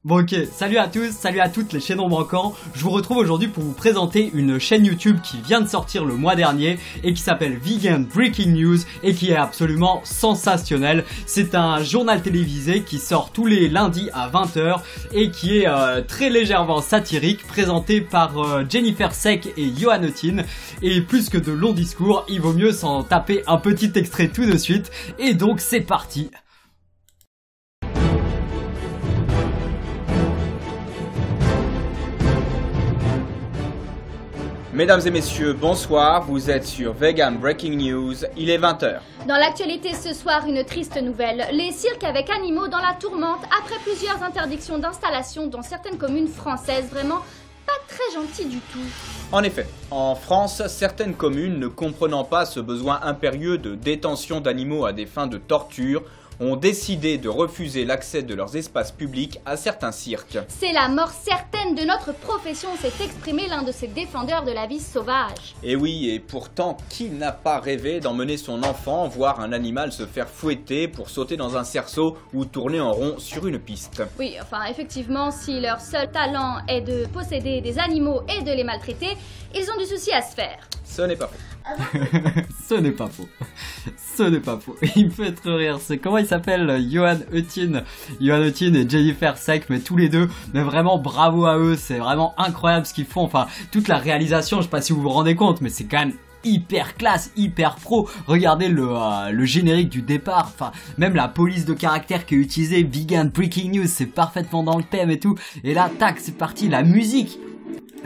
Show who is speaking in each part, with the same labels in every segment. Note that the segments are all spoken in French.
Speaker 1: Bon ok, salut à tous, salut à toutes les chaînons manquants. Je vous retrouve aujourd'hui pour vous présenter une chaîne YouTube qui vient de sortir le mois dernier et qui s'appelle Vegan Breaking News et qui est absolument sensationnelle. C'est un journal télévisé qui sort tous les lundis à 20 h et qui est très légèrement satirique, présenté par Jennifer Sek et Johan Otin. Et plus que de longs discours, il vaut mieux s'en taper un petit extrait tout de suite. Et donc c'est parti.
Speaker 2: Mesdames et messieurs, bonsoir, vous êtes sur Vegan Breaking News, il est 20 h.
Speaker 3: Dans l'actualité ce soir, une triste nouvelle. Les cirques avec animaux dans la tourmente après plusieurs interdictions d'installation dans certaines communes françaises. Vraiment pas très gentil du tout.
Speaker 2: En effet, en France, certaines communes ne comprenant pas ce besoin impérieux de détention d'animaux à des fins de torture ont décidé de refuser l'accès de leurs espaces publics à certains cirques.
Speaker 3: C'est la mort certaine de notre profession, s'est exprimé l'un de ces défendeurs de la vie sauvage.
Speaker 2: Et oui, et pourtant, qui n'a pas rêvé d'emmener son enfant voir un animal se faire fouetter pour sauter dans un cerceau ou tourner en rond sur une piste?
Speaker 3: Oui, enfin effectivement, si leur seul talent est de posséder des animaux et de les maltraiter, ils ont du souci à se faire.
Speaker 2: Ce n'est pas faux.
Speaker 1: Ce n'est pas faux. Ce n'est pas faux. Il me fait trop rire. C'est comment il s'appelle, Johan Otin. Johan Otin et Jennifer Sek, mais tous les deux. Mais vraiment bravo à eux. C'est vraiment incroyable ce qu'ils font. Enfin, toute la réalisation, je sais pas si vous vous rendez compte, mais c'est quand même hyper classe, hyper pro. Regardez le générique du départ, enfin même la police de caractère qui est utilisée, Vegan Breaking News, c'est parfaitement dans le thème et tout. Et là, tac, c'est parti, la musique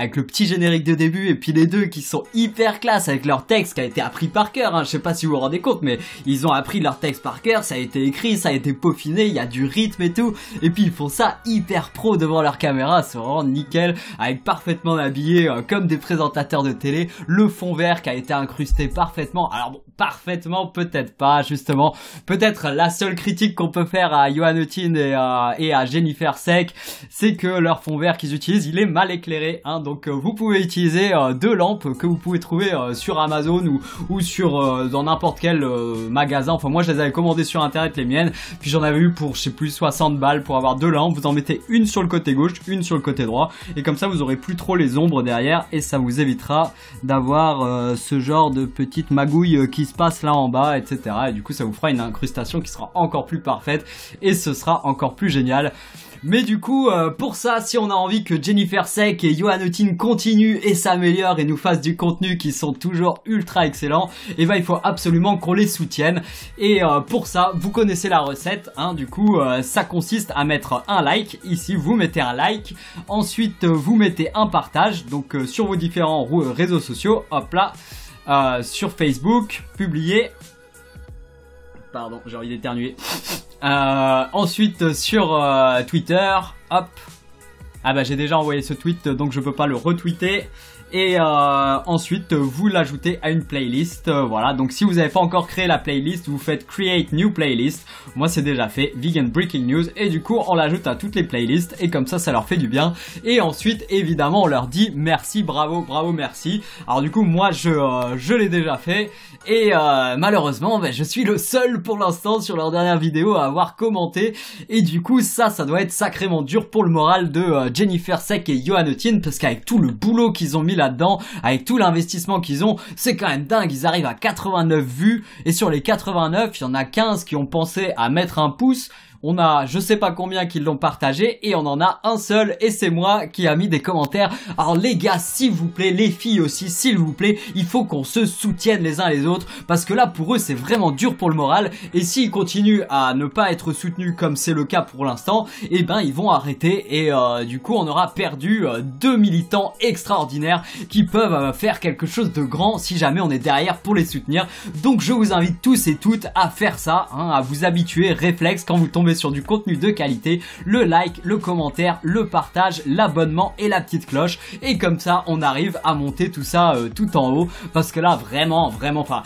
Speaker 1: avec le petit générique de début et puis les deux qui sont hyper classe avec leur texte qui a été appris par cœur, hein. Je sais pas si vous vous rendez compte, mais ils ont appris leur texte par cœur, ça a été écrit, ça a été peaufiné, il y a du rythme et tout, et puis ils font ça hyper pro devant leur caméra, c'est vraiment nickel, avec parfaitement habillés comme des présentateurs de télé, le fond vert qui a été incrusté parfaitement, alors bon, parfaitement peut-être pas, justement, peut-être la seule critique qu'on peut faire à Johan Otin et à Jennifer Sek, c'est que leur fond vert qu'ils utilisent, il est mal éclairé, hein. Donc vous pouvez utiliser deux lampes que vous pouvez trouver sur Amazon ou sur dans n'importe quel magasin. Enfin moi je les avais commandées sur internet les miennes, puis j'en avais eu pour je sais plus 60 balles pour avoir deux lampes. Vous en mettez une sur le côté gauche, une sur le côté droit, et comme ça vous aurez plus trop les ombres derrière et ça vous évitera d'avoir ce genre de petite magouille qui se passe là en bas, etc. Et du coup ça vous fera une incrustation qui sera encore plus parfaite et ce sera encore plus génial. Mais du coup, pour ça, si on a envie que Jennifer Sek et Johan Otin continuent et s'améliorent et nous fassent du contenu qui sont toujours ultra excellents, et ben il faut absolument qu'on les soutienne. Et pour ça, vous connaissez la recette, hein, du coup, ça consiste à mettre un like. Ici, vous mettez un like. Ensuite, vous mettez un partage, donc sur vos différents réseaux sociaux. Hop là, sur Facebook, publier. Pardon, j'ai envie d'éternuer. Ensuite sur Twitter, hop. Ah bah j'ai déjà envoyé ce tweet donc je peux pas le retweeter. Et ensuite vous l'ajoutez à une playlist, voilà. Donc si vous n'avez pas encore créé la playlist, vous faites Create New Playlist. Moi c'est déjà fait, Vegan Breaking News. Et du coup on l'ajoute à toutes les playlists et comme ça leur fait du bien. Et ensuite évidemment on leur dit merci, bravo, bravo, merci. Alors du coup moi je l'ai déjà fait. Et malheureusement je suis le seul pour l'instant sur leur dernière vidéo à avoir commenté. Et du coup ça doit être sacrément dur pour le moral de Jennifer Sek et Johan Otin, parce qu'avec tout le boulot qu'ils ont mis là-dedans, avec tout l'investissement qu'ils ont, c'est quand même dingue. Ils arrivent à 89 vues et sur les 89 il y en a 15 qui ont pensé à mettre un pouce. On a je sais pas combien qui l'ont partagé et on en a un seul et c'est moi qui a mis des commentaires. Alors les gars, s'il vous plaît, les filles aussi, s'il vous plaît, il faut qu'on se soutienne les uns les autres parce que là pour eux c'est vraiment dur pour le moral et s'ils continuent à ne pas être soutenus comme c'est le cas pour l'instant, et ben ils vont arrêter et du coup on aura perdu deux militants extraordinaires qui peuvent faire quelque chose de grand si jamais on est derrière pour les soutenir. Donc je vous invite tous et toutes à faire ça, hein, à vous habituer, réflexe quand vous tombez sur du contenu de qualité, le like, le commentaire, le partage, l'abonnement et la petite cloche, et comme ça on arrive à monter tout ça tout en haut, parce que là vraiment, enfin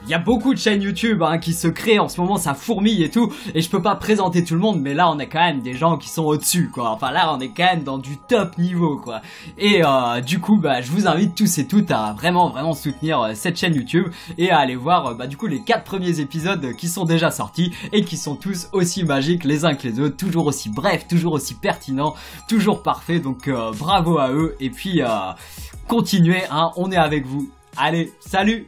Speaker 1: Il y a beaucoup de chaînes YouTube qui se créent en ce moment, ça fourmille et tout, et je peux pas présenter tout le monde, mais là on a quand même des gens qui sont au-dessus quoi, enfin là on est quand même dans du top niveau quoi, et du coup bah je vous invite tous et toutes à vraiment soutenir cette chaîne YouTube, et à aller voir du coup les 4 premiers épisodes qui sont déjà sortis, et qui sont tous aussi magiques les uns que les autres, toujours aussi brefs, toujours aussi pertinents, toujours parfaits, donc bravo à eux, et puis continuez, on est avec vous, allez, salut.